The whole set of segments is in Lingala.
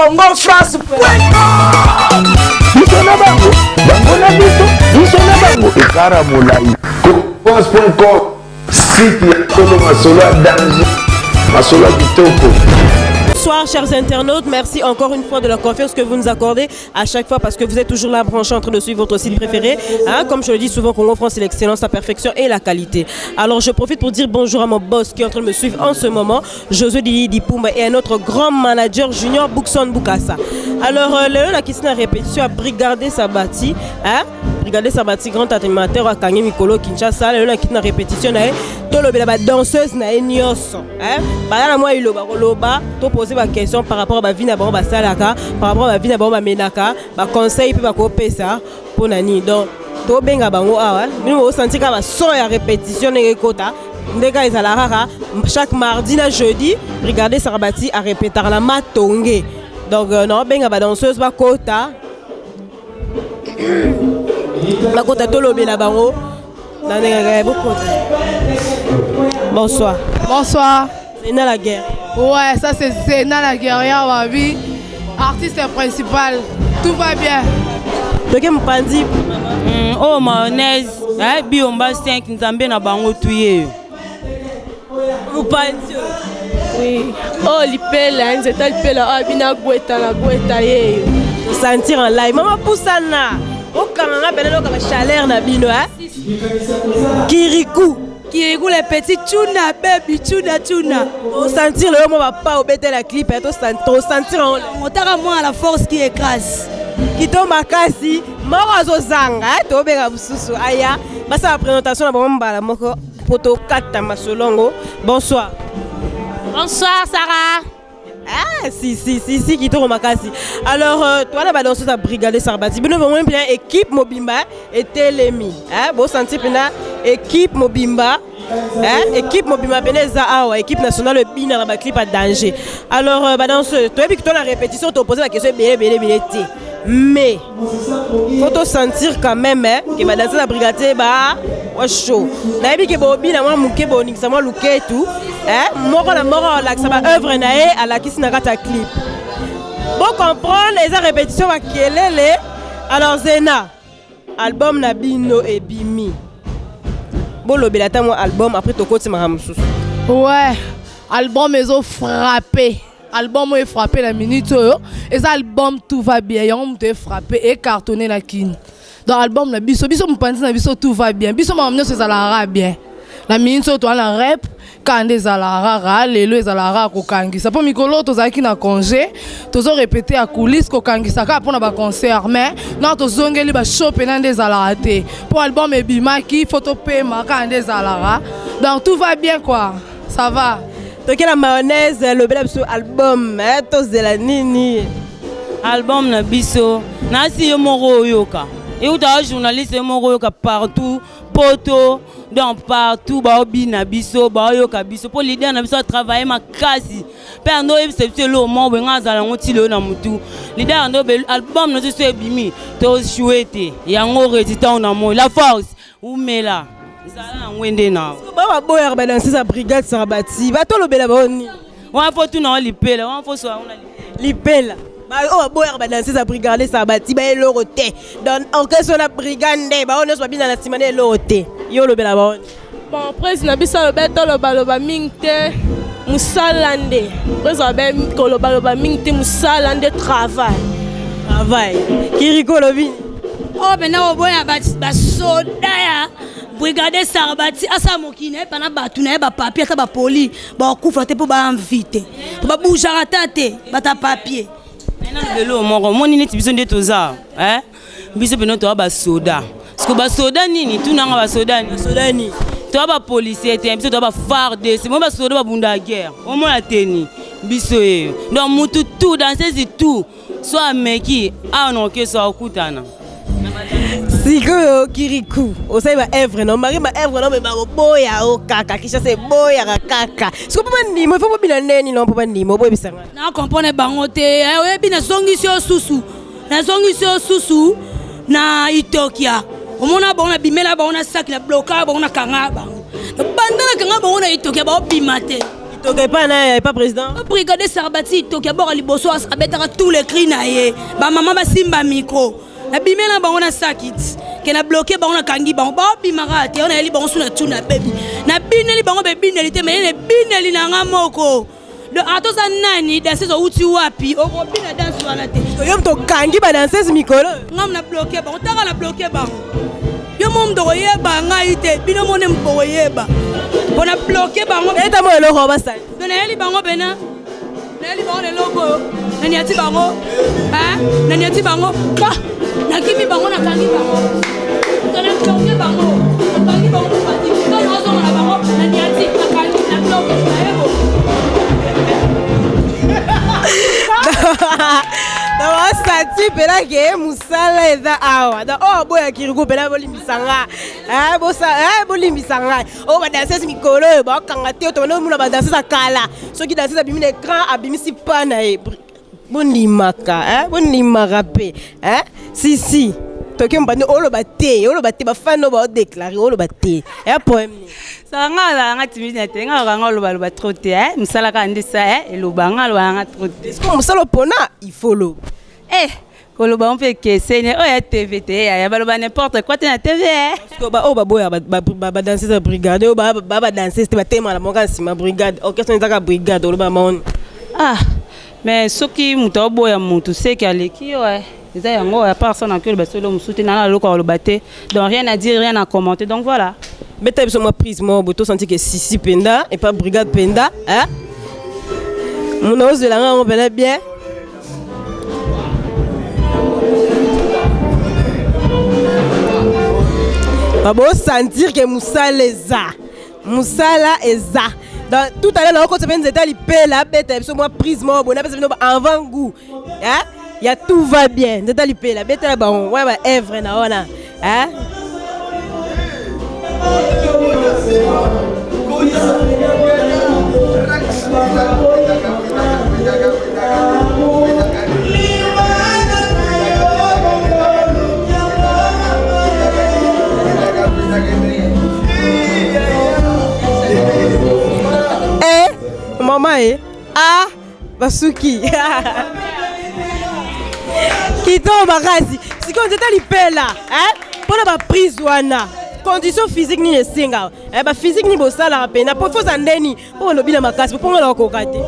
CongoFrance.com. CongoFrance.com, site ya Tolo Masolo à danger, Masolo à Kitoko. Bonsoir chers internautes, merci encore une fois de la confiance que vous nous accordez à chaque fois parce que vous êtes toujours là branchés en train de suivre votre site préféré. Hein? Comme je le dis souvent, Congo France, c'est l'excellence, la perfection et la qualité. Alors je profite pour dire bonjour à mon boss qui est en train de me suivre en ce moment, Josué Dipumba, et à notre grand manager Junior Boukson Boukassa. Alors la question à répétition à Brigadier Sabati, hein? Brigadier Sabati, grand animateur à Kangé Mikolo Kinshasa, la question à répétition, la danseuse na enyoso, hein? Bala moi il loba, to poser ma question par rapport à ma vie na bon basalaka, par rapport à ma vie na bon menaka, ba conseil puis ba kopesa pour nani. Donc to benga bango awa, nous au senti ka ba son ya répétition ne kota. Ndeka ezala rara chaque mardi na jeudi, Brigadier Sabati a répéter la matonge. Donc non benga ba danseuse ba kota. Ba kota to lobe la bango. Bonsoir. Bonsoir. Zena la guerre. Ouais, ça c'est Zena la guerrière, ma vie. Artiste principal. Tout va bien. Donc, je me dis. Oh, mayonnaise. Biomba 5, nous avons na bango tuye. Vous pensez? Oui. Oh, l'ipela, nous étions l'ipela. Ah, bina gueta la gueta ye. Sentir en live. Maman poussana. O kanga belelo ka chaleur na bino hein. Kirikou les petits tuna baby tuna. On sentir le moment va pas obéter la clip et to sentir on t'a moi la force qui écrase. Qui tombe à kasi, morozo zanga to benga bususu aya. Basa la présentation na bomba mbala moko poto 4 masolongo. Bonsoir. Bonsoir Sarah. Ah, si, qui tourne ma casse. Alors, toi, la danseuse à Brigadier Sabati. Nous avons bien équipe Mobimba et Télémi. Hein, vous sentez bien équipe Mobimba. Hein, équipe Mobimba, équipe nationale, le bina, la clip à danger. Alors, danseuse, toi, tu as la répétition, tu as posé la question, mais faut sentir quand même que ma danseuse à Brigadier est chaud. D'ailleurs, que Bobina, moi, mouké, bonik, ça m'a looké et tout. Moi, ça va œuvre à la qui n'a pas clip. Pour comprendre les répétitions à Kelele, alors Zena, album Nabino et Bimi. Bon, le belata moi album après ton côté Mahamsous. Ouais, album ils ont frappé. Album est frappé la minute et ça album tout va bien, on te frappé et cartonné la kin. Dans l'album la biso me pense na biso tout va bien. Biso m'a amené c'est ça bien. La minute toi la rap quand des alara les alara kokangi. Ça pour mikolo tozaki na congé, tozo répéter à coulisses kokangi ça ka pour na ba concert mais non tozongeli ba show pendant des alara té. Pour album et bimaki photo pema quand des alara. Donc tout va bien quoi. Ça va. Donc la mayonnaise le bel album tous de la nini. Album na biso na si moro yoka. Et où t'as journaliste moro yoka partout poto donc partout ba obina biso ba yoka biso pour l'idée na biso travailler ma kasi père no c'est le moment benga za ngoti le na mutu l'idée ando album no so ebimi to chouette yango résident na mo la force ou mela ça ngwende na ba boya ba danser sa brigade Sabati ba to lobela ba oni wa faut tout na lipela wa faut so on lipela oh boya ba danser sa brigade Sabati ba elorote donc en question la brigade ba on so bina na simane elorote yo lobela ba oni bon président biso lobeto loba mingte musalande président ben loba mingte musalande travail kiriko lobi oh bena boya ba soda ya Brigadier Sabati asa mokine pana batu na ba papier ta ba poli ba kufa te pour ba inviter pour ba bouger tate ba ta papier maintenant le lo moko moni neti biso ndeto za biso beno to ba soda parce que ba soda nini tout nanga ba soda ni to ba policier te biso to ba farde c'est moi ba soda ba bunda guerre au moins la teni biso donc mutu tout dans ces tout soit meki non que soit okutana. Siko kirikou osai ba evre non mari ba evre non mais ba boya o kaka kisha se boya kaka siko pa ndimo il faut pas bina neni non pa ndimo boy bisanga na comprendre bango te o bina songi susu na Itokia omona ba na bimela ba na sac la bloka ba na kanga ba bandana kanga ba na Itokia ba bimate Toké pas président. Brigadier Sarbati Toké bord liboso abetaka tous les cris na ye. Ba maman ba simba micro. Na bimela bango na sakit. Ke na bloqué bango na kangi bango. Ba bimara te on a li bango suna tuna baby. Na bineli bango be bineli te mais ne bineli na ngamoko. De atoza nani danseuse uti wapi okopina danse wana te. Yo mto kangi ba danseuse mikolo. Ngam na bloqué bango taka na bloqué bango. Yo mom do yeba ngai te bino mone mpo yeba. On a bloqué bango. Eta mo eloko ba sai. Dona yeli bango bena. Na yeli bango le logo. Nani ati bango? Hein? Nani ati bango? Ba. Na kimi bango na kangi bango. Dona bloqué bango. Kangi bango pati. Dona ozo na bango. Nani ati na kangi na bloqué na yebo. Dawa sati pela ke musala eza awa. Da o boya kirigo pela bolimbisanga. Bolimbisanga. O ba danseuse mikolo ba kanga te to no muna ba danseuse kala. Soki danseuse abimi na écran abimisi pana e. Bonimaka, bonimaka pe. Si. Toki mbande oloba te ba fano ba déclarer oloba te. Poème ni. Ça nga timide te nga loba trop te musala ka ndisa eloba nga trop te. Est-ce que musala pona il faut lo. Koloba on peut que c'est ya TV te ya baloba n'importe quoi te na TV Parce que ba boya ba danser sa brigade ba danser te ba tema la monga sima brigade orchestre nzaka brigade oloba maoni. Mais soki muto boya mutu c'est qu'aleki eza yango à part ça na que le basolo musuti na loko oloba te. Donc rien à dire, rien à commenter. Donc voilà. Beta biso moi prise moi boto senti que Sisi Penda et pas brigade Penda Mon ose de la on bel bien. Babo sentir que Moussala eza. Dans tout à l'heure quand tu viens de là beta biso moi prise moi bon avant goût. Ya tout va bien. De taliper la beta ba ouais ba evre na ona. Maman Basuki Kito Makasi si quand tu taliper là pour la prise wana condition physique ni esenga ba physique ni bosala rapena po faut andeni po lobila makasi po ngala ko kate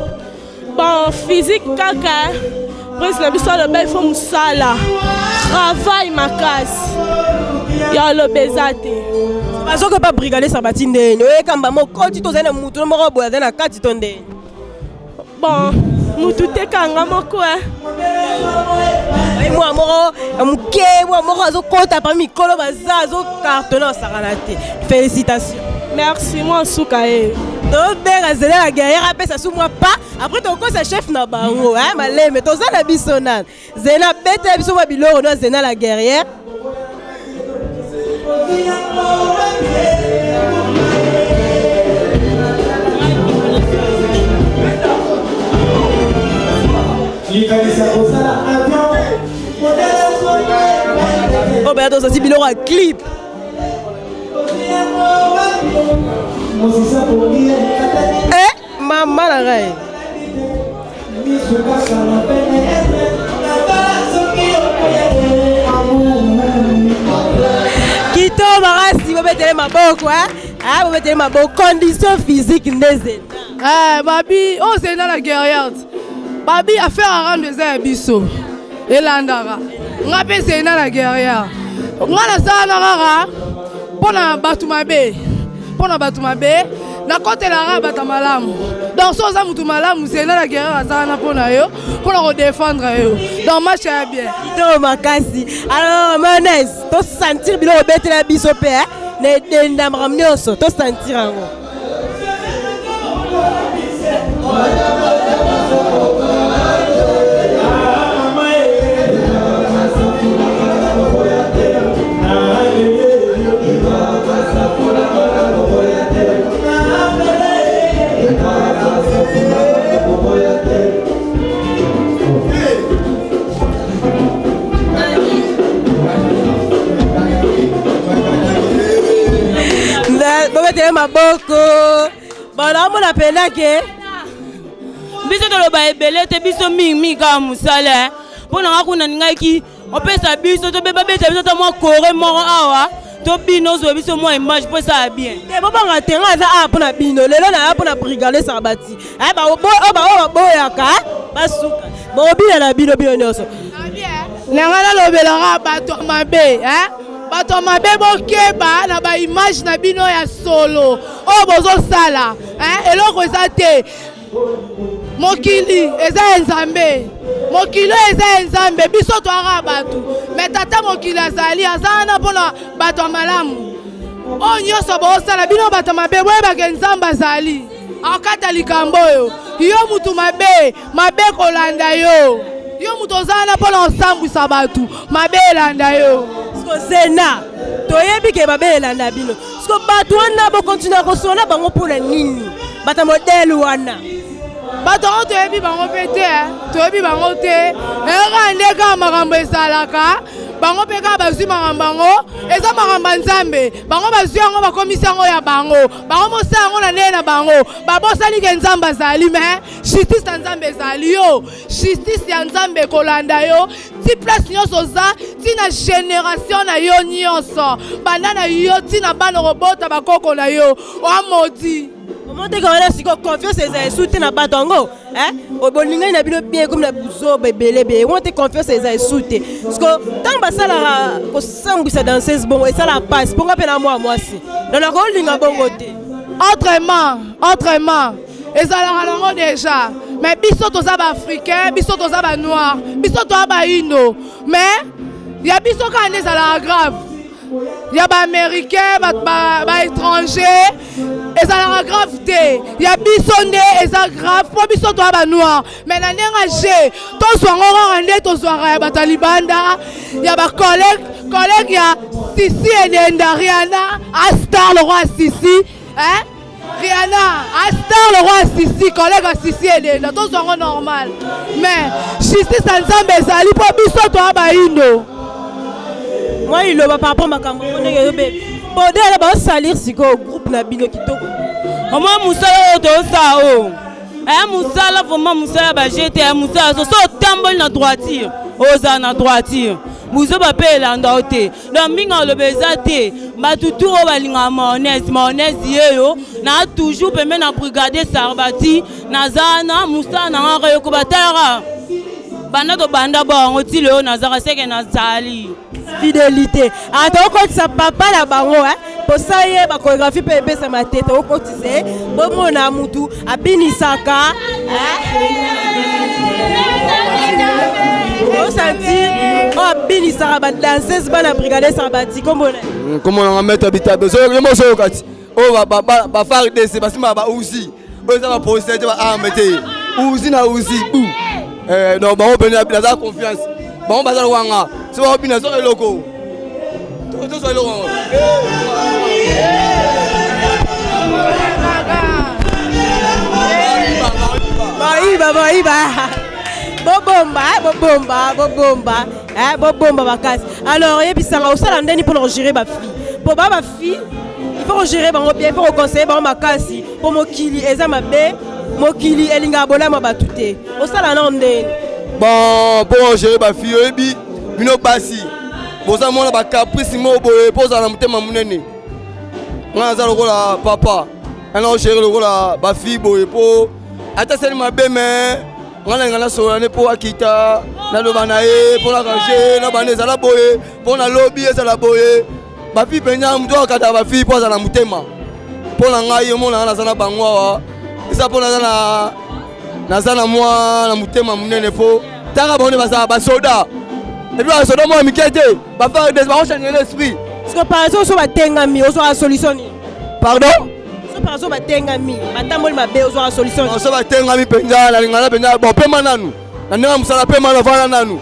bon physique kaka presque la biso le bel faut musala travail makasi ya lo bezate bazo ko pas brigader Sarbati ndeni oye kamba mo koti to zena mutu mo ko boya na kati to ndeni bon mutu te kanga moko moi moro muke moi moro azo kota pa mikolo baza azo cartonner sakana te félicitations merci moi suka donc bega zela la guerrière apesa sous moi pas après ton quoi chef na bango maleme to za na bisona zena bete biso ba biloro no zena la guerrière Oh ben attends, ça c'est biloro à clip. Maman la reine. Kito Marasi, vous mettez ma boko, vous mettez ma boko, condition physique n'est babi, oh c'est dans la guerrière. Babi a fait un rang de Zébiso. Et l'andara. On a fait c'est dans la guerrière. On a la salle pour la Batumabe. Pour la Batumabe. Na côté la Batamalam. Donc, si on a tout malam, c'est dans la guerrière. Pour la défendre. Donc, match est bien. Kito Makasi. Alors, Manès, tu sentir bilo bête la bisopé, ne n'amramnioso, tu sentir en gros. Maboko. Bon, là, on appelle que biso toloba ebele te biso mingi kaka mosala mpo na kuna ningaki opesa biso tobeba beta biso ta mwa kore moko awa tobino ozwa biso mwa image mpo esala bien te bobanga te nga aza awa mpo na bino lelo na ya mpo na brigade Sarbati baboyaka basuka bobina na bino nyonso nanga nalobelaka bato mabe bato mabe bokeba na baimage na bino ya solo oyo bozosala eloko eza te mokili eza ya nzambe mokili eza ya nzambe biso toaka bato me tata mokili azali aza wana mpona bato ya malamu oyo nyonso bozosala bino bato mabe boyebake nzambe azali akata likambo oyo yo mutu mabe kolanda yo mutu oza wana mpona osambwisa bato mabe elanda yo sena toyebi ke mabe elanda bino siko bato wana bokontinua kosola bango mpona nini bato modele wana bato yango toyebi bango mpe te toyebi bango te eka nde kaka makambo esalaka bango mpe kaka bazwi makambo yango eza makambo ya nzambe bango bazwi yango bakomisi yango ya bango mosala yango na ndenge na bango babosani ke nzambe azali me justice ya nzambe ezali yo justice ya nzambe ekolanda yo ti place nyonso oza tina génération na yo nyonso banda na yo tina bana kobota bakoko na yo oamodi omonte kawana siko confiance eza esu te na bato yango bolingai na bino bien comme na buzoba ebelebe omonte confiance eza esu te siko ntango basalaka kosambwisa danseuse bongo esala pasi mponga mpe na mwa mwasi dona kolinga bongo te autrement ezalaka nango déjà mais biso toza baafricain biso toza banoir biso toza baindo mais ya biso kaka nde ezalaka grave ya baaméricain baétranger ezalaka grave te ya biso nde eza grave mpo biso toya banoir mais na ndenge je tozwango kaka nde tozwaka ya bato ya libanda ya bacollègue ya Sisi Enenda Rihanna astar le roi Sisi Rihanna astar le roi Sisi collègue ya Sisi Enenda tozwango normal mais justice ya nzambe ezali mpo biso toya baindo moi iloba par rapport makambo ndenge yo bebe bodele baosalir siko groupe na bino kitoko omwa musala oyo toosala oyo musala vraimen musala bajete musala so otamboli na droiture ozala na droiture buzoba mpe elanda o te donc mingi aloba eza te batutu oyo balingaka mayonnaise yeyo na toujours pembe na brigade Sarbati naza na musala na nga kayoko batalaka banda tobanda bango ti leo nazaka seke nazali fidélité tokotisa papa na bango posa ye bachorégraphie mpe ebesama te tokotise bomona mutu abinisaka osanti oyo abinisaka badanseuse bana brigade Sarbati kombona komonanga maître bitabe yomosoyo kati oyo bafardese basimaka bauzi oyo eza baposite te baarme te uzi na uzi bu donc bango pene naza confiance bango baza lokwanga so baobina so eloko toso eloko bobomba makasi alors yebisanga osala ndeni mpona kogere bafille mpo ba bafille il faut kogere bango bien il faut koconseille bango makasi mpo mokili eza mabe mokili elingaka bolama bato te osala nao ndeni bon mpo kogere bafille oyebi bino basi boza mona bacaprice moko boye mpo ozala na motema monene nga naza lokola papa nga na kogere lokola bafille boye mpo ata sali mabe me nga na linga nasola ne mpo akita naloba na ye mpo nakange na bana ezala boye mpo na lobi ezala boye bafille mpenza moto akataka bafille mpo azala na motema mpo na ngai omona nga naza na bango awa eza mpo naza na mwa na motema monene mpo ntaka bango nde bazala basoda epi basoda moko mike te bafardes bakochangele l'esprit parceque par exemple oso batengami ozwaka solution nini pardon par exemple batengami batamboli mabe ozwaka solution nini so batengami mpenza nalingana mpenza bon pema nanu na ndenge mosala pema navana nanu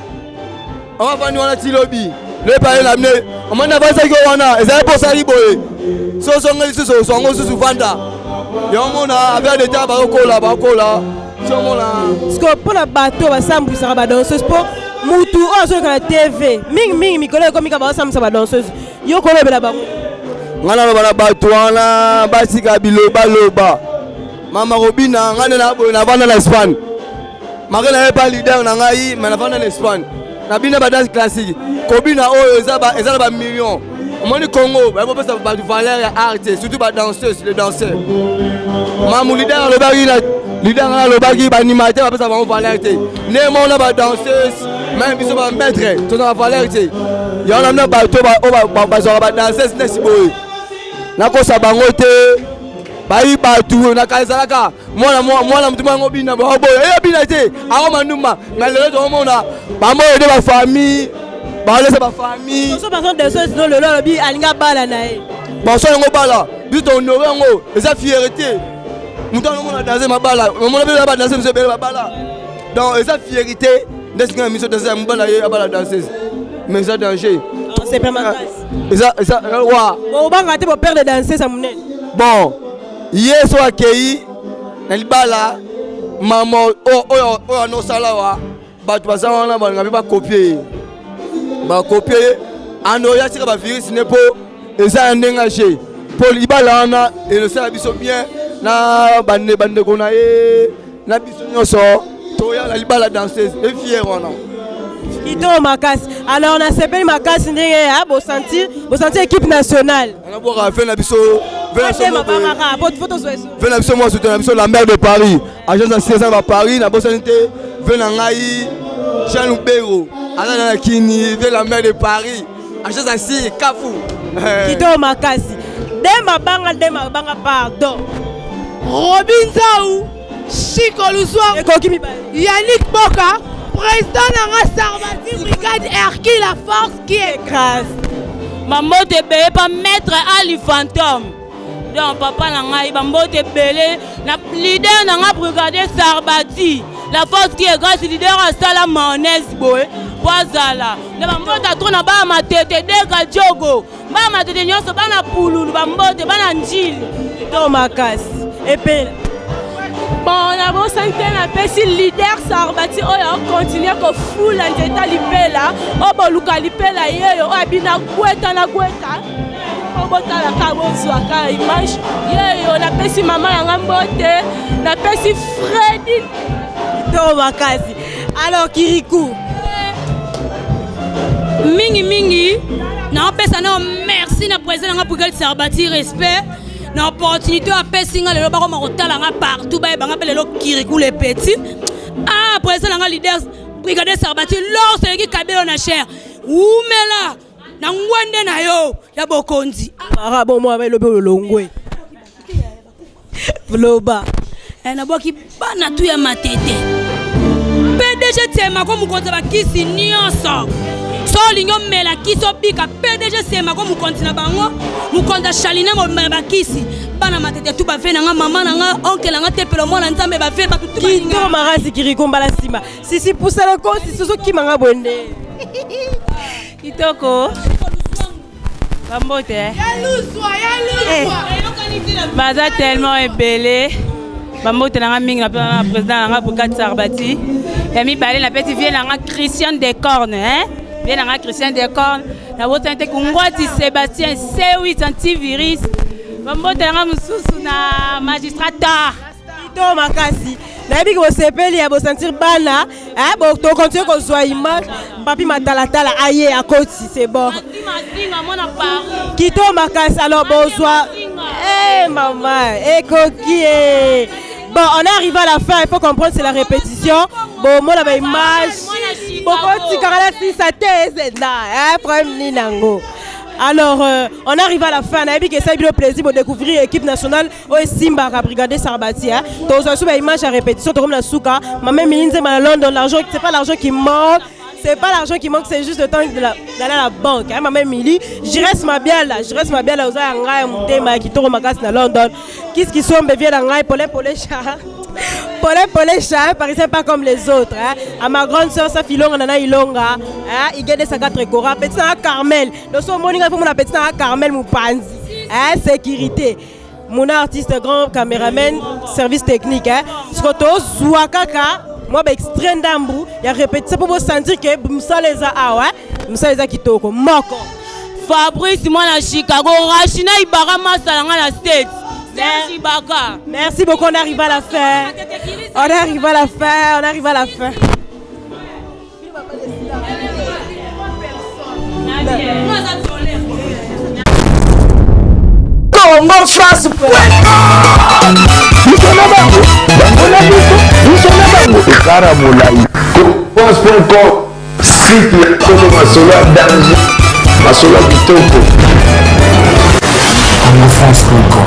amafani wana ti lobi lepaye na mine omani avandisaki o wana ezali posali boye so songa lisusu oswango lisusu vanda yomona avec leta bakokola somona parceque mpona bato basambwisaka badanseuse mpo mutu oyo azoleka na tv mingi mikolo ekomika basambwisa badanseuse yo kolobela bango nga naloba na bato wana basika biloba mama kobina nga nde na boye navanda na Espagne Maré n'a pas leader dans Ngaï, mais avant en Espagne. Na bina ba danse classique. Kobina oyo eza ba million. Au moins Congo, ba pas ça du valeur ya art, surtout ba danseuse, les danseurs. Mamu leader le bagi leader le bagi ba animateur ba ça va valeur té. Né mon ba danseuse, même biso ba maître, tout na valeur té. Ya on a ba to ba danseuse nesi boy. Na ko sa bango té. Bayi batu na kaizalaka mwana mtu mwango bina ba boy bina té ako manuma mais le reste on a ba mo de ba famille ba laisse ba famille so par exemple des choses non le lobby alinga bala na e ba so ngo bala biso honorer ngo eza fierté mutu no mona danser ma bala mona be ba danser monsieur ba bala donc eza fierté ndesika miso danser ma bala ye bala danser mais ça danger c'est pas ma ça wa bon banga te pour perdre danser ça munene bon yeso akei na libala mama oyo no sala wa batu bazana wana balinga ba copier ando ya sika ba virus ne po eza ndenga chez pour libala wana et le sala biso bien na bande ko na ye na biso nyoso to ya la libala danseuse et fier wana Kito Makasi. Alors on a sepeli Makasi ndenge ya bo sentir équipe nationale. On a boire fait na biso Venez biso moi soutenir biso la maire de Paris. Agence de 16 ans à Paris na bosanité venez ngai Jean Loubero. Ala na kini venez la maire de Paris. Agence de 6 Kafou. Kito Makasi. Dema banga pardon. Robin Zaou, Chico Luswa, Yannick Boka, président de la Sarbati, brigade Hercule, la force qui écrase. Maman te belé pas mettre Ali Fantôme. Donc papa nangai bambo te belé na leader nanga brigade Sarbati. La force qui écrase leader à sala mayonnaise boy. Wazala. Le bambo ta trona ba matete deka jogo. Ba matete nyonso bana pululu bambo te bana njili. Kito Makasi. Et puis bon, on a beau sentir la personne leader Sarbati, on continue à fou l'entêta lipela, on va luka lipela yé, on a bina gueta na gueta, on va la cabo soaka image, yé, on a perçu maman en ambote, on a perçu Freddy. Kito Makasi. Alors Kirikou. Mingi, na pesa na merci na président na brigade Sarbati respect. Na opportunité à pesinga le bako makotala nga partout ba banga pele lo Kirikou les petits ah président nga leader brigade Sarbati lorsque qui kabelo na cher oumela na ngwende na yo ya bokonzi ah bon moi avec le longwe vloba na boki bana tu ya matete PDG tema ko mukonza ba kisi nyonso so lingo mela kiso bika PDG sema ko mukonzi na bango mukonza Chaline mo bakisi bana matete tu ba fe na nga mama na nga oncle na nga tepelo mona nzambe ba fe ba tutu ba Kito Makasi Kirikou mbala sima si poussa la cause si soso ki manga bonde Kitoko Bambote Ya luswa Baza tellement ébélé Bambote na nga mingi na président na brigade Sarbati Yami balé na petit vieux na nga Christian Descornes hein bien na Christian Descornes na botante kungwati Sébastien C8 antivirus Bambote na nga mususu na magistrata Kito Makasi nayebi ko sepeli ya bo sentir bana bo to continuer ko zwa image papi matalatala aye à côté c'est bon Kito Makasi alors bonsoir maman coquille bon on est arrivé à la fin il faut comprendre c'est la répétition bon moi la image beaucoup de caractères si ça t'est là problème ni nango. Alors, on arrive à la fin. On a vu que ça a eu le plaisir de découvrir l'équipe nationale au Simba à Brigade Sarbati. Donc, on a une image à répétition. On a la souka. Maman Milinze à Londres. L'argent, c'est pas l'argent qui manque. C'est pas l'argent qui manque, c'est juste le temps d'aller à la banque. Maman Mili, je reste ma bien là. Je reste ma bien là. Vous avez un gars monté, ma qui tourne ma casse à London. Qu'est-ce qui sont bien dans le pour les chats? Pour les chats, par exemple, pas comme les autres. À ma grande soeur, sa fille longue, nana ilonga. Il gagne sa 4 cora. Petit à Carmel. Donc, son morning, il faut mon petit à Carmel, mon panzi. Sécurité. Mon artiste, grand caméraman, service technique. Skoto, Zouakaka. Moi, extrême d'ambou. Il y a répété. C'est pour vous sentir que Moussa les a. Ah ouais. Moussa les a qui toko. Moko. Fabrice, moi, na Chicago. Rachina, Ibarama, Salanga, la States. Merci beaucoup, on arrive à la fin. On arrive à la fin, on arrive à la fin. Congo France ekara molai France.com site ya kolo masolo ya danger masolo ya kitoko Congo France.com